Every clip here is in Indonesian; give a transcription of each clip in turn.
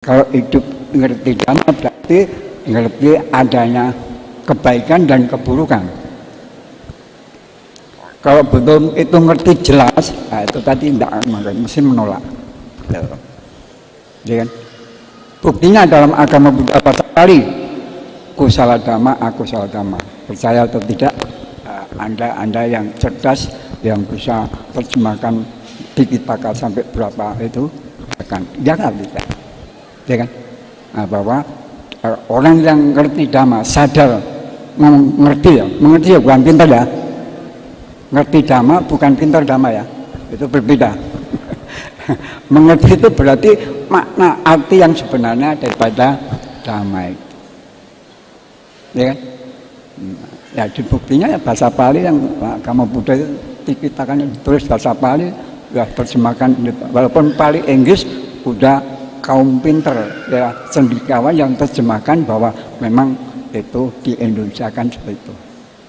Kalau hidup ngerti dhamma berarti ngerti adanya kebaikan dan keburukan. Kalau betul itu ngerti jelas, nah itu tadi tidak mesti menolak. Ya kan? Buktinya dalam agama Buddha bahasa Pali, kusala dhamma, akusala dhamma. Percaya atau tidak, anda yang cerdas yang bisa terjemahkan Tipitaka sampai berapa itu akan jangan tidak. Ya kan? Nah, bahwa orang yang ngerti dhamma, sadar, mengerti ya bukan pintar ya. Ngerti dhamma bukan pintar dhamma ya, itu berbeda. Mengerti itu berarti makna arti yang sebenarnya daripada dhamma itu. Ya kan? Ya dibuktinya ya bahasa Pali yang agama Buddha itu Tipitaka ditulis bahasa Pali, ya terjemahkan walaupun Pali Inggris udah kaum pinter ya cendekiawan yang terjemahkan bahwa memang itu di Indonesia kan seperti itu,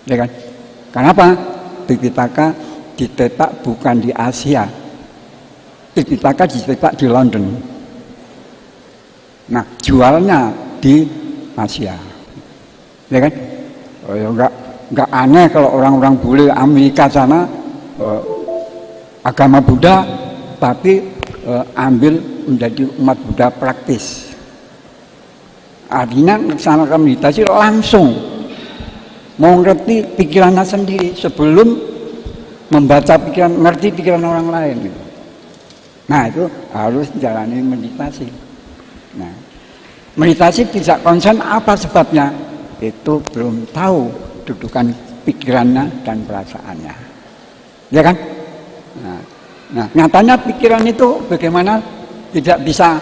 ya kan? Kenapa? Tipitaka dicetak bukan di Asia, Tipitaka dicetak di London. Nah jualnya di Asia, ya kan? Oh, ya enggak aneh kalau orang-orang bule Amerika sana agama Buddha tapi ambil menjadi umat Buddha praktis. Artinya melaksanakan meditasi langsung mau ngerti pikirannya sendiri sebelum membaca pikiran, ngerti pikiran orang lain. Nah itu harus jalani meditasi. Nah meditasi tidak konsen apa sebabnya? Itu belum tahu dudukan pikirannya dan perasaannya, ya kan? Nah nyatanya pikiran itu bagaimana tidak bisa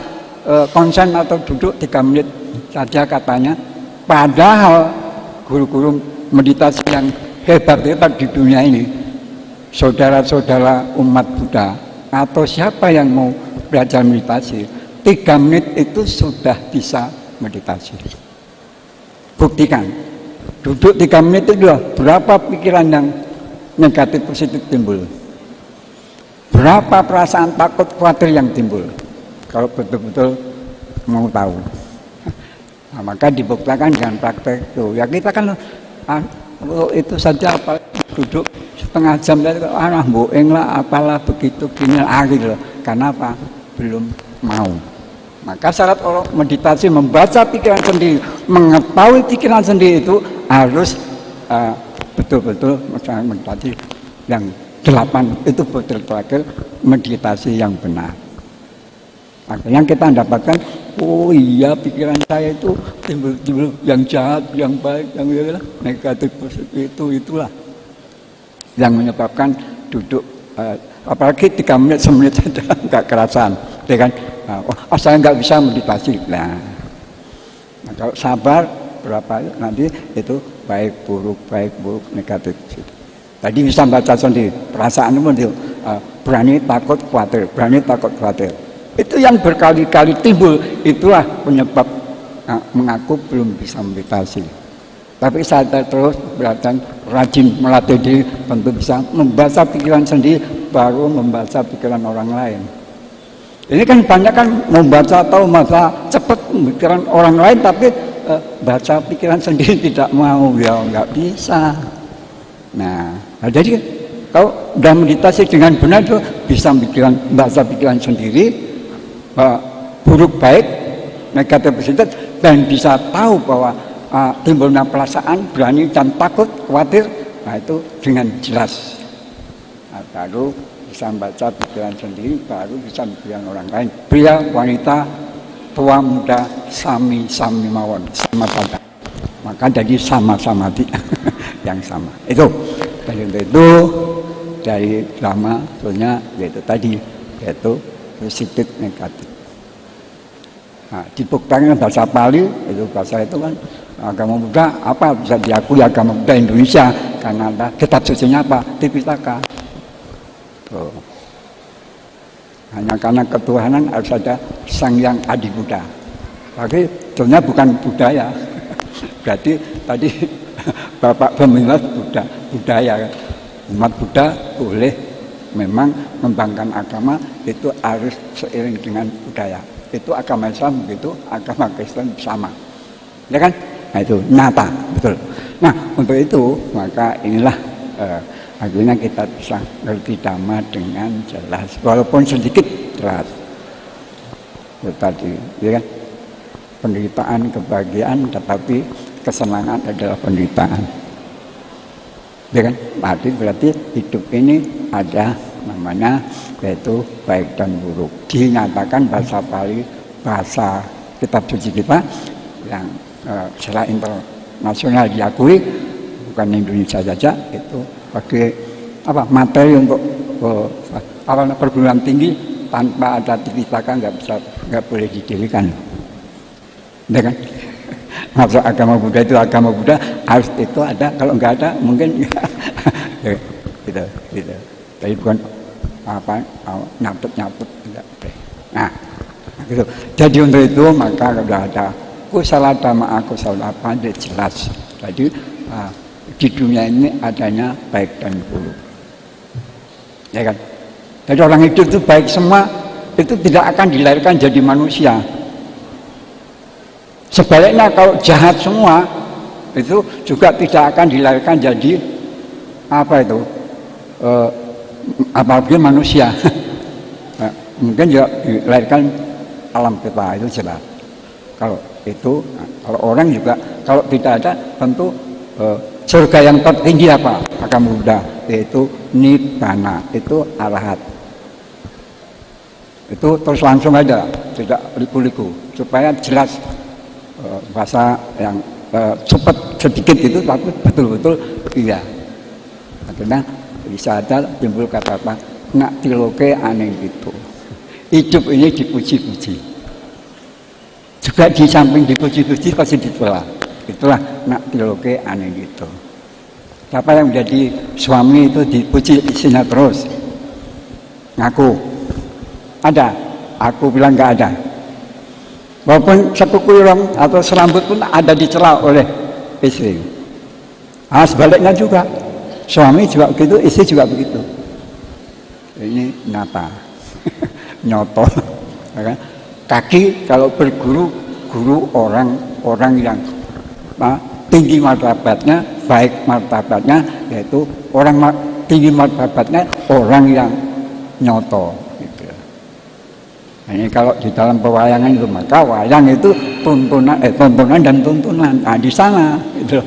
konsen atau duduk 3 menit saja katanya, padahal guru-guru meditasi yang hebat-hebat di dunia ini, saudara-saudara umat Buddha atau siapa yang mau belajar meditasi, 3 menit itu sudah bisa meditasi. Buktikan, duduk 3 menit itu berapa pikiran yang negatif positif timbul, berapa perasaan takut khawatir yang timbul, kalau betul-betul mau tahu. Nah, maka dibuktikan dengan praktek itu. Ya kita kan itu saja apa duduk setengah jam dari boeng lah apalah begitu gini akhir, karena apa? Belum mau. Maka syarat orang meditasi membaca pikiran sendiri, mengetahui pikiran sendiri itu harus betul-betul meditasi yang 8 itu betul-betul meditasi yang benar. Akhirnya kita mendapatkan, oh iya pikiran saya itu timbul yang jahat, yang baik, yang negatif positif itulah yang menyebabkan duduk apalagi 3 menit, 1 menit saja nggak kerasan, ya kan? Oh saya nggak bisa meditasi. Nah kalau sabar berapa nanti itu baik buruk negatif. Tadi bisa baca sendiri perasaan itu berani takut khawatir. Itu yang berkali-kali timbul, itulah penyebab mengaku belum bisa meditasi. Tapi saya terus belajar rajin melatih diri, tentu bisa membaca pikiran sendiri baru membaca pikiran orang lain. Ini kan banyak kan membaca atau membaca cepat pikiran orang lain, tapi baca pikiran sendiri tidak mau, ya nggak bisa. Nah jadi kalau udah meditasi dengan benar itu bisa baca pikiran sendiri, buruk baik, negatif positif, dan bisa tahu bahwa timbulnya perasaan berani dan takut, khawatir, nah itu dengan jelas. Nah, baru bisa membaca pikiran sendiri, baru bisa pikiran orang lain. Pria, wanita, tua, muda, sami mawon, sama pada. Maka jadi sama-sama yang sama. Itu dari lama soalnya yaitu tadi, yaitu positif negatif. Nah, dibuktikan bahasa Pali, itu bahasa itu kan agama Buddha apa bisa diakui agama Buddha Indonesia karena ada kitab sucinya apa? Tipitaka. Tuh. Hanya karena ketuhanan harus ada Sang Yang Adi Buddha. Tapi sebenarnya bukan budaya. Berarti tadi Bapak pemimpin budaya. Umat Buddha boleh memang mengembangkan agama itu harus seiring dengan budaya. itu agama Islam begitu, agama Kristen sama, ya kan? Nah itu nyata, betul. Nah untuk itu maka inilah akhirnya kita bisa ngerti Dhamma dengan jelas, walaupun sedikit jelas. Itu tadi, ya kan? Penderitaan kebahagiaan, tetapi kesenangan adalah penderitaan. Ya kan? Berarti hidup ini ada namanya yaitu baik dan buruk. Dinyatakan bahasa Pali, bahasa kitab suci kita yang secara internasional diakui, bukan Indonesia saja, itu sebagai materi untuk perguruan tinggi. Tanpa ada tipitaka nggak boleh didirikan, ya kan? Masuk agama Buddha itu agama Buddha harus itu ada, kalau nggak ada mungkin gitu. Tapi bukan nyaput enggak. Nah, gitu. Jadi untuk itu maka sudah ada kusala dhamma akusala apa jelas. Jadi di dunia ini adanya baik dan buruk, ya kan? Jadi orang hidup itu baik semua, itu tidak akan dilahirkan jadi manusia. Sebaliknya kalau jahat semua, itu juga tidak akan dilahirkan jadi apalagi manusia. Mungkin juga dilahirkan alam kita, itu jelas. Kalau itu, kalau orang juga, kalau tidak ada, tentu surga yang tertinggi apa? Agama Buddha, yaitu Nibbana, itu arahat. Itu terus langsung aja, tidak liku-liku, supaya jelas bahasa yang cepat sedikit itu, tapi betul-betul iya. Akhirnya bisa ada timbul kata apa? Nak tiloke aneh gitu. Hidup ini dipuji-puji. Juga di samping dipuji-puji pasti ditolak. Itulah nak tiloke aneh gitu. Siapa yang menjadi suami itu dipuji istrinya terus. Ngaku. Ada, aku bilang nggak ada. Walaupun sekuku irong atau serambut pun ada dicela oleh istri. Sebaliknya juga, suami juga begitu, istri juga begitu. Ini nyata, nyoto. Kaki kalau berguru, guru orang yang tinggi martabatnya, baik martabatnya, yaitu orang tinggi martabatnya orang yang nyoto. Ini kalau di dalam pewayangan itu, maka wayang itu tontonan dan tuntunan. Nah di sana itu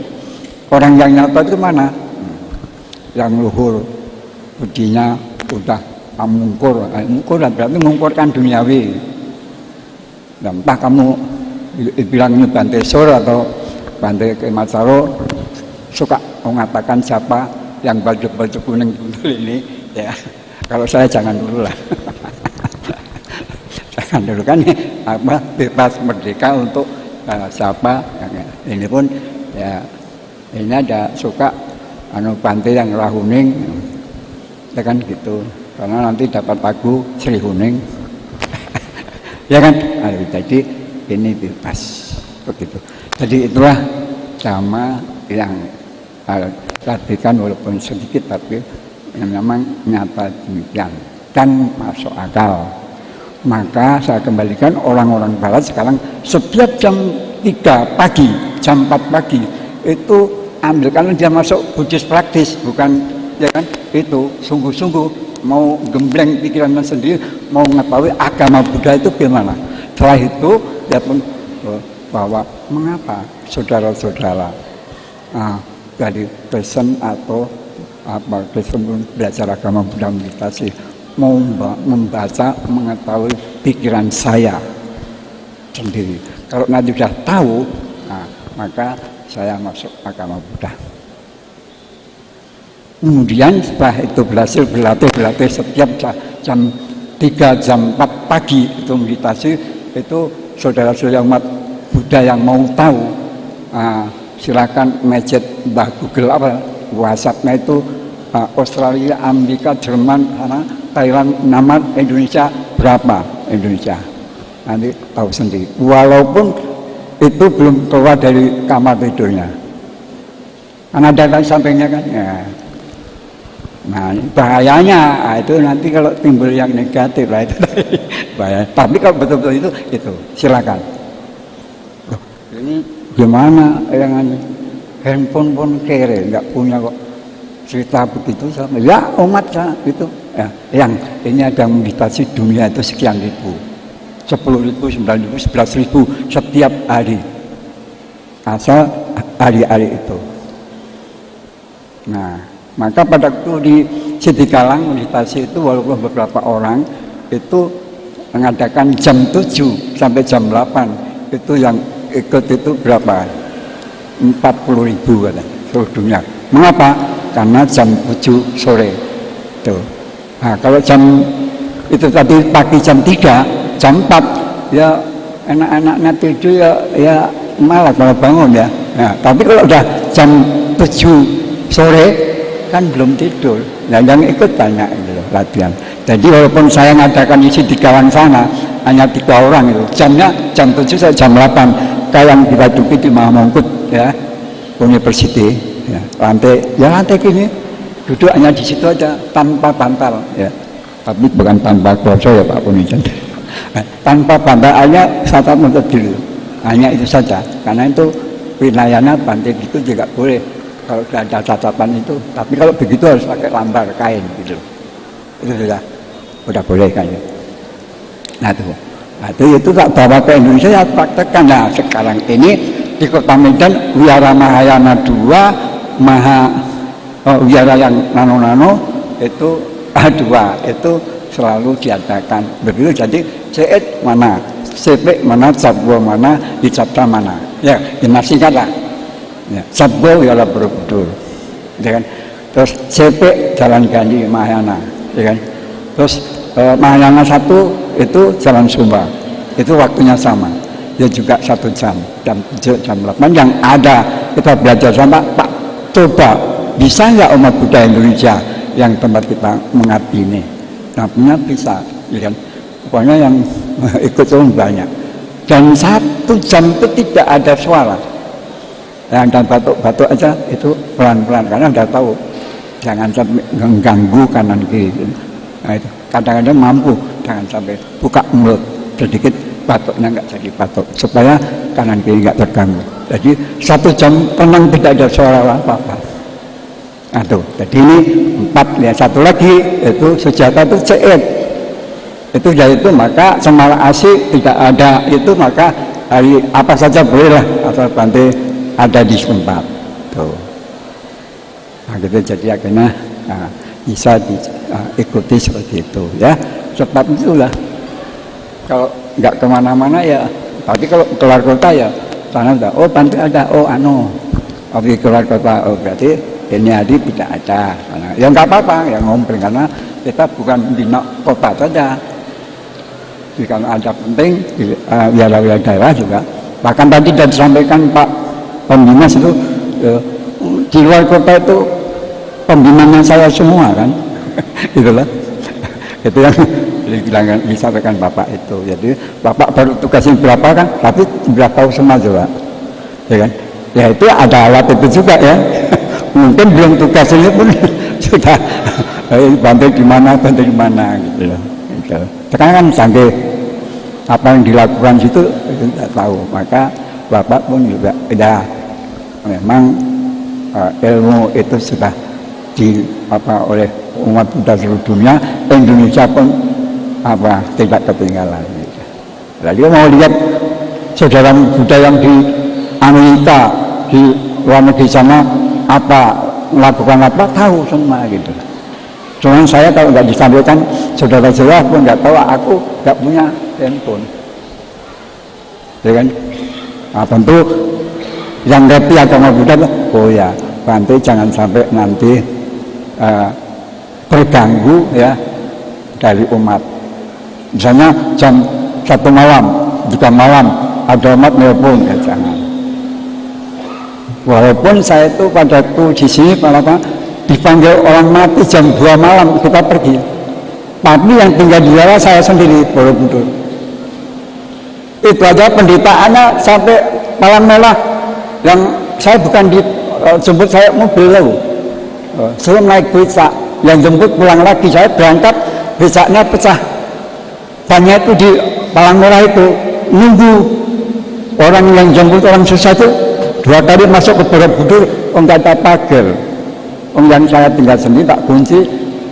orang yang nyata itu mana? Yang luhur budinya udah mungkur. Mungkur berarti mengungkurkan duniawi. Dan entah kamu bilang ini Bante Sor atau Bante Kemasaro suka mengatakan siapa yang baju kuning ini, ya. Kalau saya jangan dulu lah. Dulu kan bebas merdeka untuk siapa ini pun ya, ini ada suka Bante yang rahuning, ya kan gitu, karena nanti dapat lagu Sri Huning. Ya kan, jadi ini bebas begitu. Jadi itulah Dhamma yang perhatikan walaupun sedikit, tapi yang memang nyata demikian dan masuk akal. Maka saya kembalikan orang-orang barat sekarang setiap jam 3 pagi, jam 4 pagi itu ambil, karena dia masuk Buddhis praktis, bukan, ya kan, itu sungguh-sungguh mau gembleng pikirannya sendiri, mau mengetahui agama Buddha itu gimana. Setelah itu dia pun bahwa mengapa saudara-saudara dari Kristen atau Kristen pun belajar agama Buddha meditasi, mau membaca, mengetahui pikiran saya sendiri. Kalau nanti sudah tahu, maka saya masuk agama Buddha. Kemudian setelah itu berlatih setiap jam 3, jam 4 pagi itu meditasi. Itu saudara-saudara umat Buddha yang mau tahu, silakan message Mbah Google WhatsApp-nya itu Australia, Amerika, Jerman, Thailand, nama Indonesia berapa Indonesia, nanti tahu sendiri. Walaupun itu belum keluar dari kamar tidurnya, karena ada sampingnya kan. Ya. Nah bahayanya itu nanti kalau timbul yang negatif lah itu bahaya. Tapi kalau betul-betul itu silakan. Loh, ini gimana yang handphone pun kere, nggak punya kok, cerita begitu sama. Ya umat lah gitu. Ya, yang ini ada meditasi dunia itu sekian ribu, 10.000, 9.000, 11.000 setiap hari. Asal hari-hari itu. Nah, maka pada waktu di Sidikalang meditasi itu walaupun beberapa orang itu mengadakan jam 7 sampai jam 8 itu yang ikut itu berapa? 40.000 kan seluruh dunia. Mengapa? Karena jam 7 sore. Tuh. Nah, kalau jam itu tadi pagi jam 3, jam 4 ya anak-anaknya tidur ya malah kalau bangun ya. Nah, tapi kalau udah jam 7 sore kan belum tidur. Nah, yang ikut banyak gitu, latihan. Jadi walaupun saya ngadakan isi di kawan sana hanya 3 orang itu, jamnya jam 7 sampai jam 8 kayak yang kita duduk di Mahamongkut ya, University ya, lantai gini duduk hanya di situ aja tanpa bantal ya, tapi bukan tanpa kloso ya Pak Punijan. Tanpa bantal hanya satu meter dulu, hanya itu saja, karena itu wilayahnya bantai itu juga boleh kalau tidak ada catatan itu, tapi kalau begitu harus pakai lambar kain gitu, itu sudah boleh kayaknya. Nah itu tak bawa ke Indonesia ya praktekkan. Nah sekarang ini di Kota Medan Wihara Mahayana 2 wihara yang nano itu 2 itu selalu diadakan begitu. Jadi CED mana, CP mana, Sabwo mana, Dicapta mana ya, dinasikan lah ya. Sabwo Wihara Borobudur ya kan? Terus CP Jalan Gandhi Mahayana ya kan? Terus Mahayana 1 itu Jalan Sumba, itu waktunya sama ya, juga 1 jam, jam 7, jam 8 yang ada. Kita belajar sama Pak, coba bisa nggak umat Buddha Indonesia yang tempat kita mengabdi ini? Nah punya bisa ya kan? Pokoknya yang ikut itu banyak, dan 1 jam itu tidak ada suara yang dan batuk-batuk aja itu pelan-pelan, karena udah tahu jangan sampai mengganggu kanan kiri. Nah, itu kadang-kadang mampu jangan sampai buka mulut sedikit, batuknya nggak jadi batuk, supaya kanan kiri nggak terganggu. Jadi 1 jam tenang, tidak ada suara apa-apa. Nah tuh, jadi ini 4 ya. 1 lagi itu Sujata itu CED itu yaitu maka Cemara Asih tidak ada itu, maka hari apa saja bolehlah asal Bante ada di setempat tuh. Nah gitu, jadi akhirnya bisa diikuti seperti itu ya. Sebab itulah kalau nggak kemana-mana ya, tapi kalau keluar kota ya sana udah Bante ada, tapi keluar kota berarti ini hari tidak ada. Ya nggak apa-apa ya ngomong, karena kita bukan di kota saja. Jika ada penting wilayah daerah juga. Bahkan tadi sudah disampaikan Pak Pembimas itu di luar kota itu pembinanya saya semua kan. Itulah itu yang disampaikan Bapak itu. Jadi Bapak baru tugasin berapa kan, tapi sudah tahu semua juga ya kan. Ya itu ada alat itu juga ya. Mungkin belum tugasnya pun sudah bantu di mana gitu loh. Sekarang kan canggih, apa yang dilakukan situ itu tidak tahu. Maka Bapak pun juga memang ilmu itu sudah oleh umat Buddha seluruh dunia. Indonesia pun tidak ketinggalan. Lalu mau lihat saudara Buddha yang di Amerika, di luar negeri sana melakukan apa, tahu semua gitu. Cuman saya kalau nggak disampaikan, saudara-saudara pun nggak tahu, aku nggak punya handphone ya kan. Nah, tentu yang ngerti agama Buddha, ya Bante jangan sampai nanti terganggu ya dari umat. Misalnya jam 1 malam, 3 malam ada umat nelpon, ya jangan. Walaupun saya itu pada waktu di sini dipanggil orang mati jam 2 malam kita pergi, tapi yang tinggal di daerah saya sendiri Borobudur itu aja pendetaannya sampai malam merah, yang saya bukan jemput, saya mobil lalu saya naik becak, yang jemput pulang lagi, saya berangkat becaknya pecah banyak itu di Palang Merah itu nunggu orang yang jemput orang susah itu 2 kali masuk ke Borobudur, nggak ada pagar, yang saya tinggal sendiri tak kunci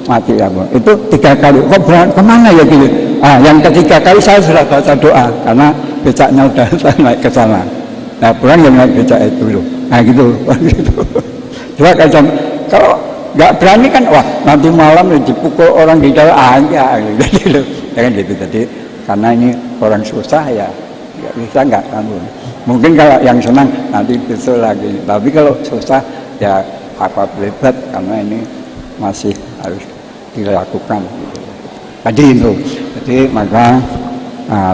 mati ya Bu. Itu 3 kali, kok kemana ya gitu? Yang ketiga kali saya sudah baca doa karena becaknya udah naik ke sana. Nah pulang yang naik becak itu dulu. Nah gitu, gitu. Coba kalau nggak berani kan, wah nanti malam dipukul orang di jalan aja gitu. Jangan gitu. Jadi karena ini orang susah ya bisa nggak kamu. Mungkin kalau yang senang nanti besok lagi. Tapi kalau susah ya apa belebat karena ini masih harus dilakukan. Tadi itu. Jadi maka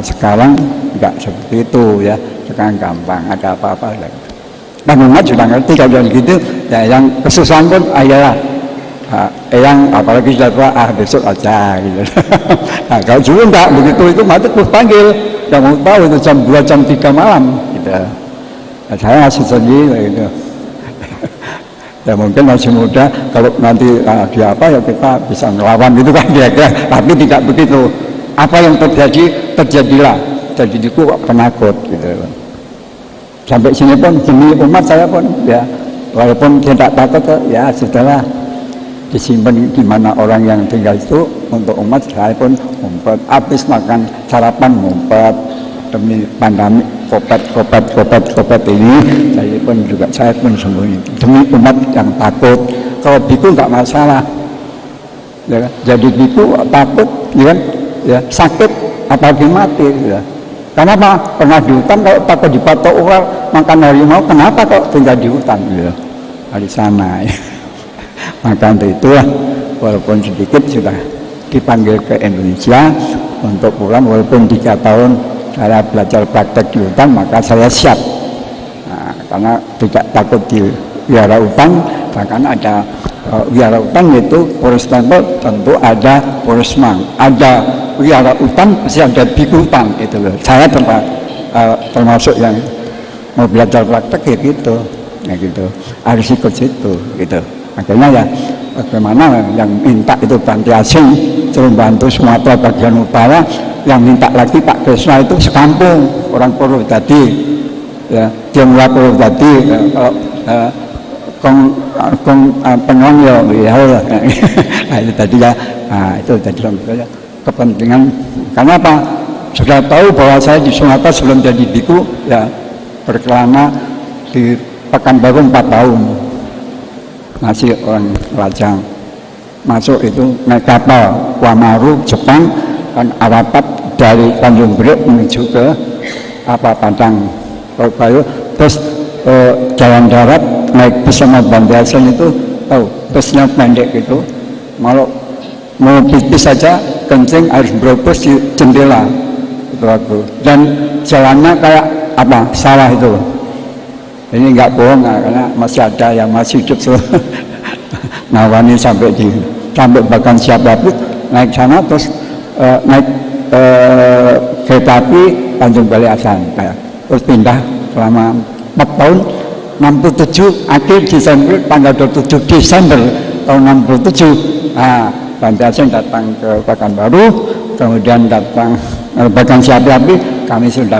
sekarang nggak seperti itu ya. Sekarang gampang, ada apa-apa lagi. Dan umat sudah ngerti kalau gitu. Ya yang kesusahan pun ayolah. Yang apalagi sudah tua, besok aja gitu. Nah, kalau dulu enggak begitu itu mati terus panggil. Yang mau tahu itu jam 2 jam 3 malam gitu. Nah, saya masih sendiri gitu. Ya mungkin masih muda, kalau nanti dia apa ya kita bisa ngelawan gitu kan kira-kira. Tapi tidak begitu. Apa yang terjadi terjadilah. Jadi itu penakut gitu. Sampai sini pun demi umat saya pun ya walaupun tidak takut ya sudahlah, disimpan di mana orang yang tinggal itu untuk umat. Saya pun ngumpet, habis makan sarapan ngumpet demi pandemi kopat ini. Saya pun sembunyi demi umat yang takut. Kalau biku nggak masalah ya, jadi biku takut ya, ya sakit apalagi mati ya. Kenapa? Pernah di hutan kalau takut dipatok ular makan harimau, kenapa kok tinggal di hutan ya? Di sana ya. Maka untuk itulah walaupun sedikit sudah dipanggil ke Indonesia untuk pulang, walaupun 3 tahun saya belajar praktek di hutan, maka saya siap. Nah, karena tidak takut di wihara hutan, bahkan ada wihara hutan yaitu forest temple, tentu ada forestman, ada wihara hutan pasti ada biku hutan itu loh. Saya termasuk yang mau belajar praktek ya gitu, ya gitu, harus ikut situ gitu. Makanya ya bagaimana yang minta itu Bante Asing suruh bantu Sumatera bagian utara, yang minta lagi Pak Krisna itu sekampung orang Purwodadi ya, Tionghoa Purwodadi ya, Penong ya, nah itu tadi ya, nah itu tadi ya, kepentingan. Karena apa? Sudah tahu bahwa saya di Sumatera sebelum jadi biku ya berkelana di Pekanbaru 4 tahun. Masih orang Lajang masuk itu naik kapal Wamaru Jepang kan Arapat dari Tanjung Priok menuju ke Padang Bayu, terus jalan darat naik bus sama Bante Asing itu tahu busnya pendek gitu, mau pipis saja kencing harus berobos di jendela itu aku, dan jalannya kayak apa sawah itu. Ini nggak bohong karena masih ada yang masih hidup ngawani sampai bahkan siap dapet naik sana, terus naik kereta api Tanjung Balai Asan, terus pindah selama 4 tahun 67 akhir Desember, tanggal 27 Desember tahun 67 Bante Asing datang ke Pekanbaru, kemudian datang bahkan siap api kami sudah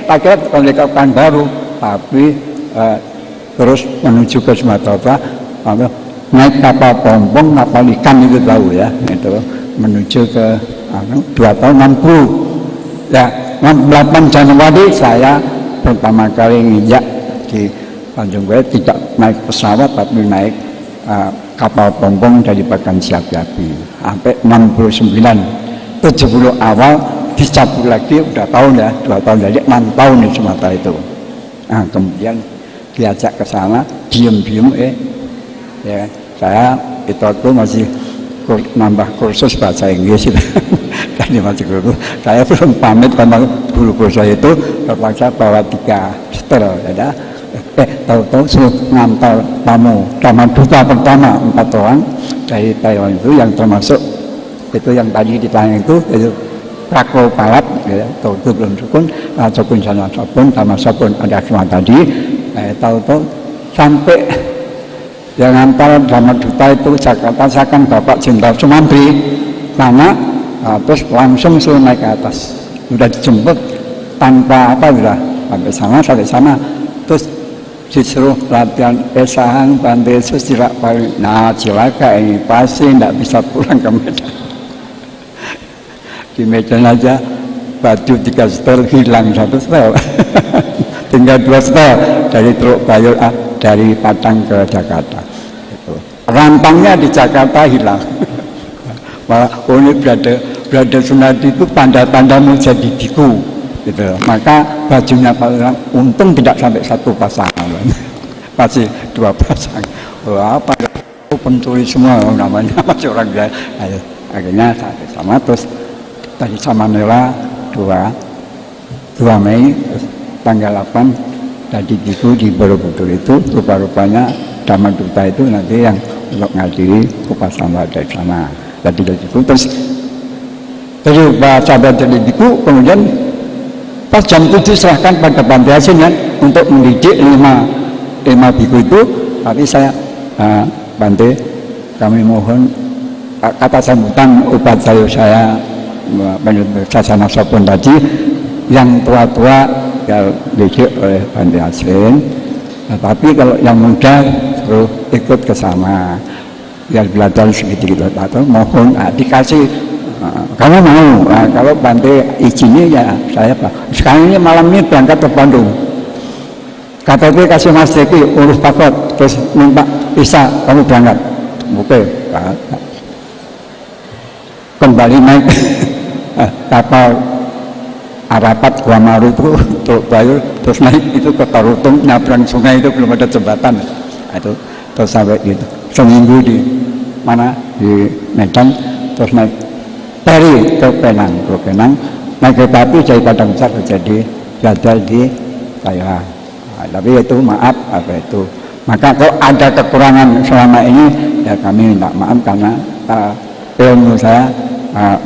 tak kira ke Pekanbaru, tapi terus menuju ke Sumatera, naik kapal pompong, kapal ikan itu tahu ya, itu menuju ke 2 tahun 60 ya, 8 Januari saya pertama kali nginjak di Tanjung Balai, tidak naik pesawat tapi naik kapal pompong dari Bagan Siapiapi sampai 69, 70 awal dicabut lagi, udah tahun ya, 2 tahun, jadi 6 tahun di Sumatera itu. Nah kemudian diajak ke sana, diem-diem ya saya itu aku masih nambah kursus bahasa Inggris itu. Jadi masih guru, saya belum pamit sama guru saya itu, terpaksa bawa 3 setel ya. Tahu-tahu suruh ngantar tamu duta pertama 4 orang dari Taiwan itu, yang termasuk itu yang tadi ditanya itu Prako Palat ya, tahu itu belum sukun, sukun sana sukun sama sukun ada semua tadi. Tahu-tahu sampai yang ngantar sama duta itu Jakarta, saya kan Bapak Jenderal Sumantri, karena terus langsung suruh naik ke atas, udah dijemput tanpa apa, udah sampai sana terus disuruh latihan pesahan Bante Yesus tidak paling, nah cilaka ini pasti tidak bisa pulang ke Medan. Di Medan aja baju 3 setel hilang 1 setel. Tinggal 2 setel dari Teluk Bayur, dari Padang ke Jakarta. Rantangnya di Jakarta hilang. Malah ini berada Sunardi itu tanda-tanda mau jadi biku gitu. Maka bajunya untung tidak sampai 1 pasang, masih 2 pasang. Apa pencuri semua namanya, masih orang biasa. Akhirnya sama terus tadi Samanera 2 Mei terus tanggal 8 tadi biku di Borobudur itu rupa-rupanya Dhamma Duta itu nanti yang untuk ngadiri Upasana dari sana. Tadi biku terus sampai jadi biku, kemudian pas jam 7 serahkan pada Bante Hasin ya, untuk mendidik 5 biku itu. Tapi saya Bante, kami mohon kata sambutan upacara saya Sasana Sopon tadi yang tua-tua ya didik oleh Bante Hasin, tapi kalau yang muda terus ikut ke sana biar belajar sedikit atau mohon dikasih kamu mau. Kalau Bante izinnya ya saya Pak, sekarang ini malam ini berangkat ke Bandung, KTP kasih Mas Deki, urus paspor, terus minta bisa kamu berangkat. Oke, kembali naik kapal Arapat Gua Maru itu Teluk Bayur, terus naik itu ke Tarutung, nyabrang sungai itu belum ada jembatan. Itu terus sampai gitu seminggu di mana di Medan, terus naik ferry ke Penang, naik kereta api dari Padang Besar jadi belajar di Thailand. Tapi itu maaf apa itu. Maka kalau ada kekurangan selama ini ya kami minta maaf karena ilmu saya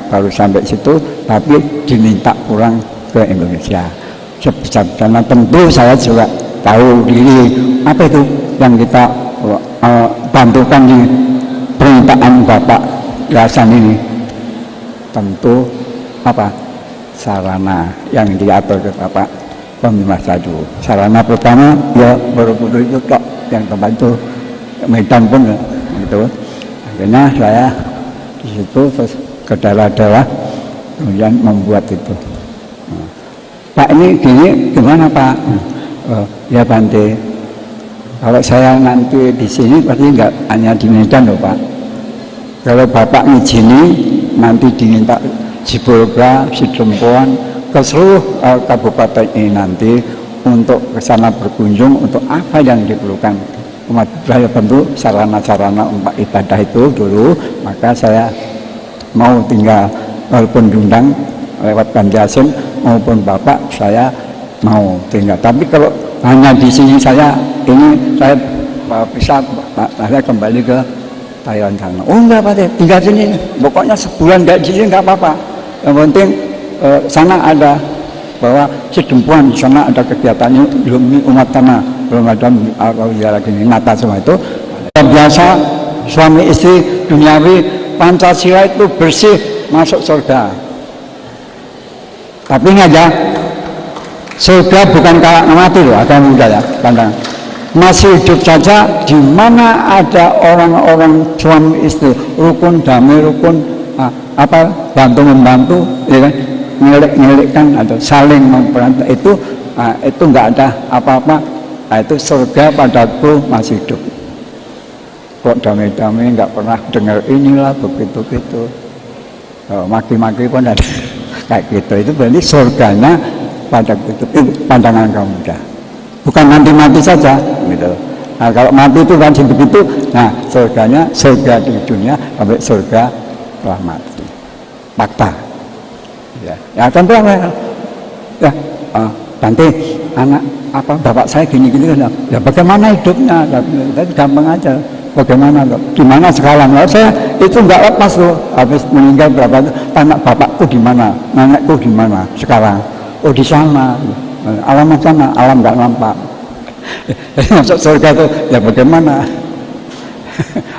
baru sampai situ, tapi diminta pulang ke Indonesia. Karena tentu saya juga tahu diri apa itu yang kita bantukan di permintaan Bapak Yayasan ini. Tentu apa sarana yang diatur ke Bapak Pemimpin Sadu. Sarana pertama ya Borobudur itu kok yang tempat itu, Medan pun gitu. Akhirnya saya di situ terus ke daerah-daerah kemudian membuat itu. Pak ini gini gimana Pak? Ya Bante, kalau saya nanti di sini pasti enggak hanya di Medan loh Pak. Kalau Bapak ngizini nanti diminta Sibolga, Sidempuan, ke seluruh kabupaten ini nanti untuk ke sana berkunjung untuk apa yang diperlukan umat saya, tentu sarana-sarana umat ibadah itu dulu. Maka saya mau tinggal walaupun diundang lewat Bante Hasin maupun Bapak, saya mau tinggal. Tapi kalau hanya di sini saya bisa saya kembali ke Thailand sana. Oh enggak Pak, tinggal sini. Pokoknya sebulan enggak di sini enggak apa-apa. Yang penting sana ada bahwa Sidempuan di sana ada kegiatannya, belum umat tanah, belum ada lagi nata semua itu. Biasa suami istri duniawi Pancasila itu bersih masuk surga. Tapi ingat ya, surga bukan kalau mati loh, ada muda ya pandangan. Masih hidup saja, di mana ada orang-orang suami istri rukun damai, rukun bantu membantu, ya kan, ngelik-ngelikkan atau saling memperantar itu nggak ada apa-apa. Itu surga padaku masih hidup. Kok damai-damai nggak pernah dengar inilah begitu-gitu. Maki-maki pun ada kayak gitu. Itu berarti surganya pada itu pandangan kaum muda. Bukan nanti mati saja gitu. Nah, kalau mati itu kan begitu. Nah, surga di dunia sampai surga setelah mati. Fakta. Ya tentu ya Bante, anak apa bapak saya gini-gini kan. Ya bagaimana hidupnya? Tadi gampang aja. Bagaimana gimana sekarang? Nah, saya itu nggak lepas loh. Habis meninggal berapa anak bapakku di mana? Nenekku di mana sekarang? Oh di sana. Alamat sana, alam nggak nampak. Masuk surga itu ya bagaimana?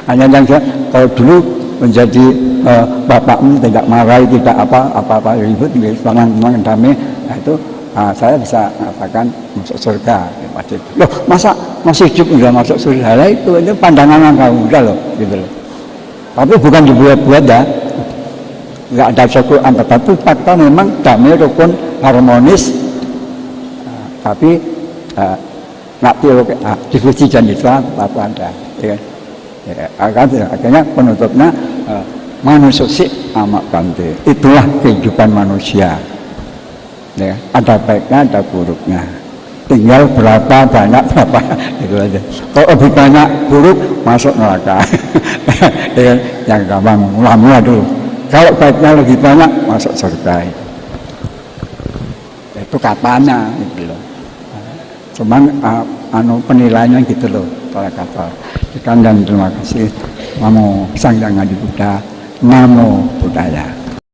Hanya yang saya kalau dulu menjadi bapakmu tidak marahi, tidak apa-apa ribut, tenang damai, nah itu saya bisa mengatakan masuk surga. Loh, masa masih hidup udah masuk surga? Lah itu pandangan kamu udah loh, gitu loh. Tapi bukan dibuat-buat ya, nggak ada Quran, tetapi fakta memang damai, rukun, harmonis, tapi nanti dipuji dan Islam apa ada, ya. Akhirnya penutupnya manusia sih amat bante, itulah kehidupan manusia. Ya, ada baiknya, ada buruknya. Tinggal berapa banyak berapa itu aja. Kalau lebih banyak buruk masuk neraka. Ya, yang gampang mula-mula dulu. Kalau baiknya lebih banyak masuk surga. Itu katanya gitu loh. Cuman penilaiannya gitu loh, kalau kata. Sekian dan terima kasih. Namo Sang Hyang Adi Buddha. Namo Buddhaya.